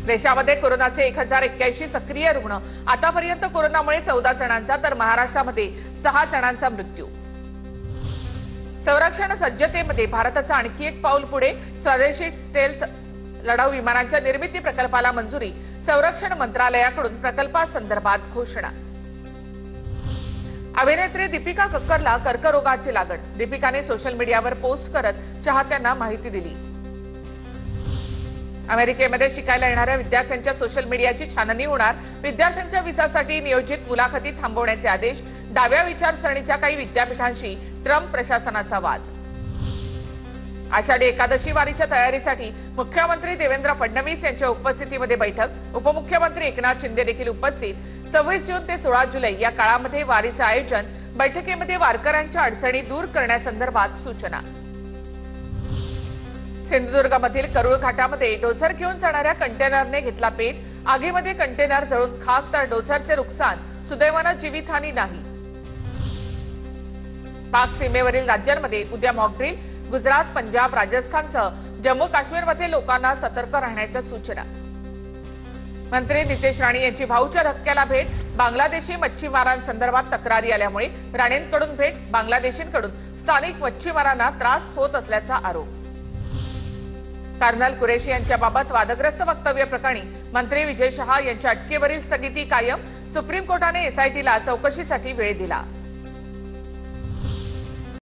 देशामध्ये कोरोनाचे 1081 सक्रिय रुग्ण, आतापर्यंत कोरोनामुळे 14 जणांचा तर महाराष्ट्रामध्ये 6 जणांचा मृत्यू। संरक्षण सज्जतेमध्ये भारताचा आणखी एक पाऊल पुढे, स्वदेशी स्टेल्थ लढाऊ विमानांच्या निर्मिती प्रकल्पाला मंजुरी, संरक्षण मंत्रालयाकडून प्रकल्पासंदर्भात घोषणा। अभिनेत्री दीपिका कक्करला कर्करोगाची लागण, दीपिकाने सोशल मीडियावर पोस्ट करत चाहत्यांना माहिती दिली। अमेरिकेमध्ये शिकायला येणाऱ्या विद्यार्थ्यांच्या सोशल मीडियाची छाननी होणार, विद्यार्थ्यांच्या व्हिसासाठी नियोजित मुलाखती थांबवण्याचे आदेश, डाव्या विचारसरणीच्या काही विद्यापीठांशी ट्रम्प प्रशासनाचा वाद। आषाढी एकादशी वारीच्या तयारीसाठी मुख्यमंत्री देवेंद्र फडणवीस यांच्या उपस्थितीमध्ये बैठक, उपमुख्यमंत्री एकनाथ शिंदे देखील उपस्थित। 26 जून ते 16 जुलै या काळामध्ये वारीचे आयोजन, बैठकीमध्ये वारकऱ्यांच्या अडचणी दूर करण्यासंदर्भात सूचना। सिंधुदुर्गमधील करूळ घाटामध्ये डोझर घेऊन जाणाऱ्या कंटेनरने घेतला पेट, आगीमध्ये कंटेनर जळून खाक तर डोझरचे नुकसान, सुदैवाने जीवितहानी नाही। पाक सीमेवरील राज्यांमध्ये उद्या मॉकड्रिल, गुजरात, पंजाब, राजस्थानसह जम्मू काश्मीरमध्ये लोकांना सतर्क राहण्याच्या सूचना। मंत्री नितेश राणे यांची भाऊच्या धक्क्याला भेट, बांगलादेशी मच्छीमारांसंदर्भात तक्रारी आल्यामुळे राणेंकडून भेट, बांगलादेशींकडून स्थानिक मच्छीमारांना त्रास होत असल्याचा आरोप। कर्नल कुरेशी यांच्याबाबत वादग्रस्त वक्तव्य प्रकरणी मंत्री विजय शहा यांच्या अटकेवरील स्थगिती कायम, सुप्रीम कोर्टाने एसआयटीला चौकशीसाठी वेळ दिला।